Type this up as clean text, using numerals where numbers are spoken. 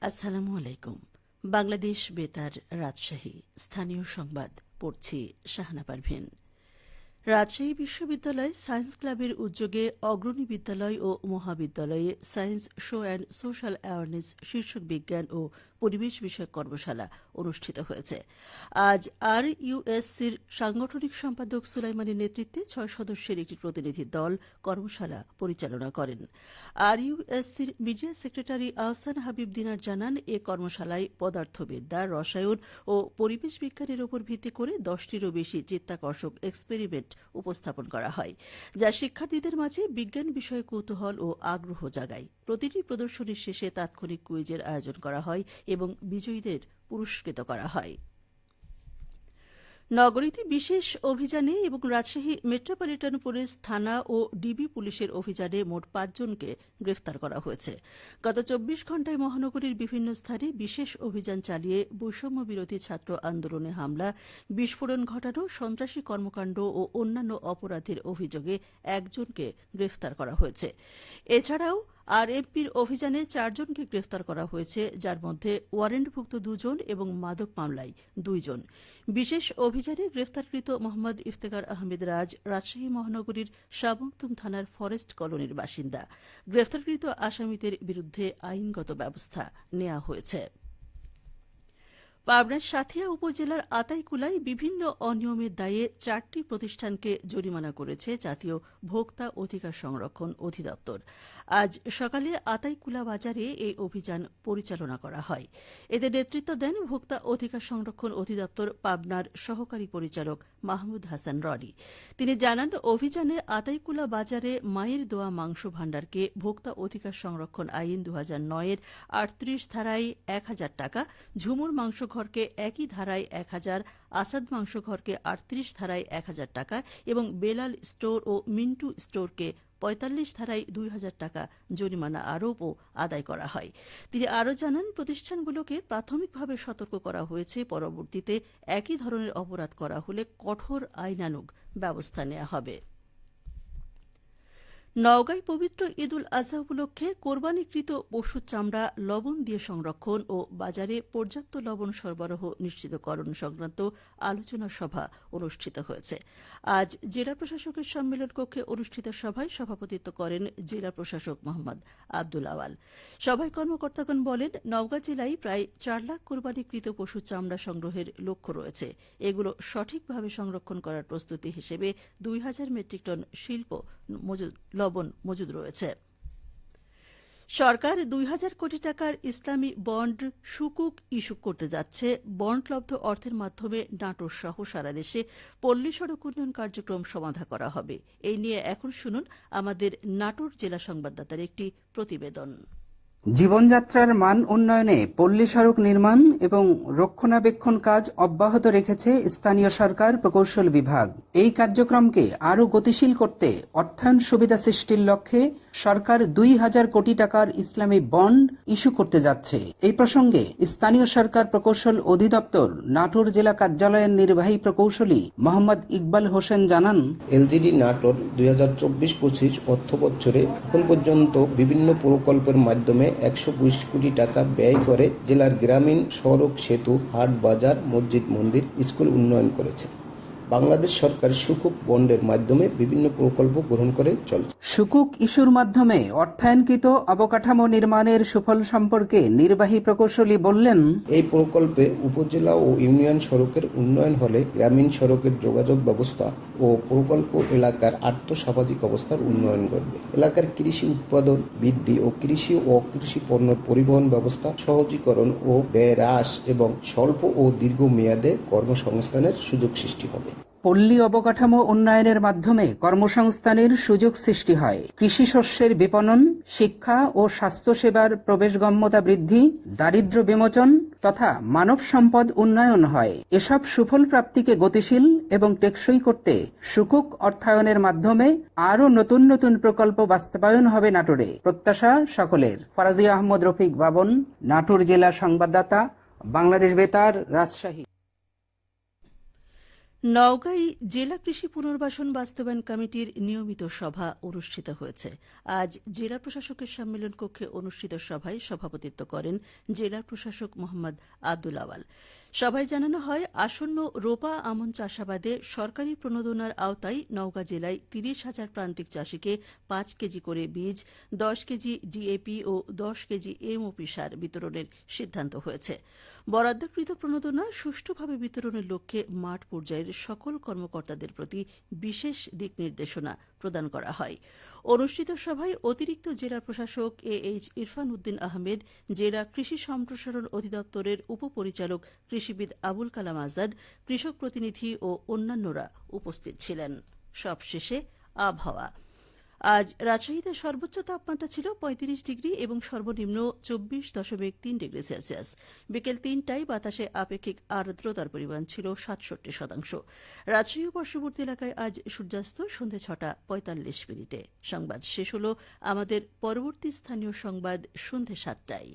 আসসালামু আলাইকুম। বাংলাদেশ বেতার রাজশাহী স্থানীয় সংবাদ পড়ছি শাহানা পারভীন। রাজশাহী বিশ্ববিদ্যালয় সায়েন্স ক্লাবের উদ্যোগে অগ্রণী বিদ্যালয় ও মহাবিদ্যালয়ে science show and social awareness শীর্ষক বিজ্ঞান ও পরিবেশ বিষয়ক কর্মশালা অনুষ্ঠিত হয়েছে। আজ RUSCর সাংগঠনিক সম্পাদক সুলাইমানের নেতৃত্বে ৬ সদস্যের একটি প্রতিনিধি দল কর্মশালা পরিচালনা করেন। RUSCর মিডিয়া সেক্রেটারি আহসান হাবিব দিনার জানান, এ কর্মশালায় পদার্থবিদ্যা, রসায়ন ও পরিবেশ বিজ্ঞানের উপর ভিত্তি করে ১০টিরও বেশি চিত্তাকর্ষক এক্সপেরিমেন্ট উপস্থাপন করা হয়, যা শিক্ষার্থীদের মাঝে বিজ্ঞান বিষয়ে কৌতূহল ও আগ্রহ জাগায়। প্রতিটি প্রদর্শনীর শেষে তাৎক্ষণিক কুইজের আয়োজন করা হয় এবং বিজয়ীদের পুরস্কৃত করা হয়। নগরীতে বিশেষ অভিযানে এবং রাজশাহী মেট্রোপলিটন পুলিশ থানা ও ডিবি পুলিশের অভিযানে মোট ৫ জনকে গ্রেফতার করা হয়েছে। গত ২৪ ঘণ্টায় মহানগরীর বিভিন্ন স্থানে বিশেষ অভিযান চালিয়ে বৈষম্য বিরোধী ছাত্র আন্দোলনে হামলা, বিস্ফোরণ ঘটানো, সন্ত্রাসী কর্মকাণ্ড ও অন্যান্য অপরাধের অভিযোগে ১ জনকে গ্রেফতার করা হয়েছে। এছাড়াও RMPর অভিযানে ৪ জনকে গ্রেফতার করা হয়েছে, যার মধ্যে ওয়ারেন্টভুক্ত ২ জন এবং মাদক মামলায় ২ জন। বিশেষ অভিযানে গ্রেফতারকৃত মোহাম্মদ ইফতেখার আহমেদ রাজ রাজশাহী মহানগরীর শাহমখদুম থানার ফরেস্ট কলোনির বাসিন্দা। গ্রেফতারকৃত আসামিদের বিরুদ্ধে আইনগত ব্যবস্থা নেওয়া হয়েছে। পাবনার সাঁথিয়া উপজেলার আতাইকুলায় বিভিন্ন অনিয়মের দায়ে ৪টি প্রতিষ্ঠানকে জরিমানা করেছে জাতীয় ভোক্তা অধিকার সংরক্ষণ অধিদপ্তর। আজ সকালে আতাইকুলা বাজারে এই অভিযান পরিচালনা করা হয়। এতে নেতৃত্ব দেন ভোক্তা অধিকার সংরক্ষণ অধিদপ্তর পাবনার সহকারী পরিচালক মাহমুদ হাসান রনি। তিনি জানান, অভিযানে আতাইকুলা বাজারে মায়ের দোয়া মাংস ভাণ্ডারকে ভোক্তা অধিকার সংরক্ষণ আইন ২০০৯-এর ৩৮ ধারায় ১,০০০ টাকা, ঝুমুর মাংস ঘরকে একই ধারায় ১,০০০, আসাদ মাংস ঘরকে ৩৮ ধারায় ১,০০০ টাকা এবং বেলাল স্টোর ও মিন্টু স্টোরকে ৪৫ ধারায় ২,০০০ টাকা জরিমানা আরোপ ও আদায় করা হয়। তিনি আরও জানান, প্রতিষ্ঠানগুলোকে প্রাথমিকভাবে সতর্ক করা হয়েছে, পরবর্তীতে একই ধরনের অপরাধ করা হলে কঠোর আইনানুগ ব্যবস্থা নেওয়া হবে। নওগাঁয় পবিত্র ঈদুল আজহা উপলক্ষে কোরবানিকৃত পশুর চামড়া লবণ দিয়ে সংরক্ষণ ও বাজারে পর্যাপ্ত লবণ সরবরাহ নিশ্চিতকরণ সংক্রান্ত আলোচনা সভা অনুষ্ঠিত হয়েছে। আজ জেলা প্রশাসকের সম্মেলন কক্ষে অনুষ্ঠিত সভায় সভাপতিত্ব করেন জেলা প্রশাসক মোহাম্মদ আব্দুল আওয়াল। সভায় কর্মকর্তাগণ বলেন, নওগাঁ জেলায় প্রায় ৪ লাখ কোরবানিকৃত পশুর চামড়া সংগ্রহের লক্ষ্য রয়েছে। এগুলো সঠিকভাবে সংরক্ষণ করার প্রস্তুতি হিসেবে ২,০০০ মেট্রিক টন শিল্প লবণ মজুদ রয়েছে। সরকার ২,০০০ কোটি টাকার ইসলামী বন্ড সুকুক ইস্যু করতে যাচ্ছে। বন্ডলব্ধ অর্থের মাধ্যমে নাটোর সহ সারা দেশে পল্লী সড়ক উন্নয়ন কার্যক্রম সমাধা করা হবে। এই নিয়ে এখন শুনুন আমাদের নাটোর জেলা সংবাদদাতার একটি প্রতিবেদন। জীবনযাত্রার মান উন্নয়নে পল্লী সড়ক নির্মাণ এবং রক্ষণাবেক্ষণ কাজ অব্যাহত রেখেছে স্থানীয় সরকার প্রকৌশল বিভাগ। এই কার্যক্রমকে আরও গতিশীল করতে অর্থায়ন সুবিধা সৃষ্টির লক্ষ্যে সরকার ২,০০০ কোটি টাকার ইসলামী বন্ড ইস্যু করতে যাচ্ছে। এই প্রসঙ্গে স্থানীয় সরকার প্রকৌশল অধিদপ্তর নাটোর জেলা কার্যালয়ের নির্বাহী প্রকৌশলী মোহাম্মদ ইকবাল হোসেন জানান, এলজিডি নাটোর ২০২৪-২৫ অর্থ বছরে এখন পর্যন্ত বিভিন্ন প্রকল্পের মাধ্যমে ১২০ কোটি টাকা ব্যয় করে জেলার গ্রামীণ সড়ক, সেতু, হাট, বাজার, মসজিদ, মন্দির, স্কুল উন্নয়ন করেছে। বাংলাদেশ সরকার সুকুক বন্ডের মাধ্যমে বিভিন্ন প্রকল্প গ্রহণ করে চলছে। সুকুক ইস্যুর মাধ্যমে অর্থায়নকৃত অবকাঠামো নির্মাণের সুফল সম্পর্কে নির্বাহী প্রকৌশলী বললেন, এই প্রকল্পে উপজেলা ও ইউনিয়ন সড়কের উন্নয়ন হলে গ্রামীণ সড়কের যোগাযোগ ব্যবস্থা ও প্রকল্প এলাকার আর্থসামাজিক অবস্থার উন্নয়ন ঘটবে। এলাকার কৃষি উৎপাদন বৃদ্ধি ও কৃষি ও অকৃষি পণ্য পরিবহন ব্যবস্থা সহজীকরণ ও ব্যয় হ্রাস এবং স্বল্প ও দীর্ঘ মেয়াদে কর্মসংস্থানের সুযোগ সৃষ্টি হবে। পল্লী অবকাঠামো উন্নয়নের মাধ্যমে কর্মসংস্থানের সুযোগ সৃষ্টি হয়, কৃষি শস্যের বিপণন, শিক্ষা ও স্বাস্থ্যসেবার প্রবেশগম্যতা বৃদ্ধি, দারিদ্র্য বিমোচন তথা মানব সম্পদ উন্নয়ন হয়। এসব সুফল প্রাপ্তিকে গতিশীল এবং টেকসই করতে সুকুক অর্থায়নের মাধ্যমে আরও নতুন নতুন প্রকল্প বাস্তবায়ন হবে নাটোরে। প্রত্যাশা সকলের। ফরাজি আহমদ রফিক বাবন, নাটোর জেলা সংবাদদাতা, বাংলাদেশ বেতার, রাজশাহী। নওগাঁয় জেলা কৃষি পুনর্বাসন বাস্তবায়ন কমিটির নিয়মিত সভা অনুষ্ঠিত হয়েছে। আজ জেলা প্রশাসকের সম্মেলন কক্ষে অনুষ্ঠিত সভায় সভাপতিত্ব করেন জেলা প্রশাসক মোহাম্মদ আব্দুল আওয়াল। সভায় জানানো হয়, আসন্ন রোপা আমন চাষাবাদে সরকারি প্রণোদনার আওতায় নওগাঁ জেলায় ৩০,০০০ প্রান্তিক চাষিকে ৫ কেজি করে বীজ, ১০ কেজি ডিএপি ও ১০ কেজি এমওপি সার বিতরণের সিদ্ধান্ত হয়েছে। বরাদ্দকৃত প্রণোদনা সুষ্ঠুভাবে বিতরণের লক্ষ্যে মাঠ পর্যায়ের সকল কর্মকর্তাদের প্রতি বিশেষ দিক নির্দেশনা প্রদান করা হয়। অনুষ্ঠিত সভায় অতিরিক্ত জেলা প্রশাসক এইচ ইরফান উদ্দিন আহমেদ, জেলা কৃষি সম্প্রসারণ অধিদপ্তরের উপপরিচালক কৃষিবিদ আবুল কালাম আজাদ, কৃষক প্রতিনিধি ও অন্যান্যরা উপস্থিত ছিলেন। সবশেষে আবহাওয়া। আজ রাজশাহীতে সর্বোচ্চ তাপমাত্রা ছিল ৩৫ ডিগ্রি এবং সর্বনিম্ন ২৪.৩ ডিগ্রি সেলসিয়াস। বিকেল ৩টায় বাতাসে আপেক্ষিক আর্দ্রতার পরিমাণ ছিল ৬৭%। রাজশাহী ও পার্শ্ববর্তী এলাকায় আজ সূর্যাস্ত সন্ধ্যে ৬টা ৪৫ মিনিটে। সংবাদ শেষ হল। আমাদের পরবর্তী স্থানীয় সংবাদ সন্ধ্যে ৭টায়।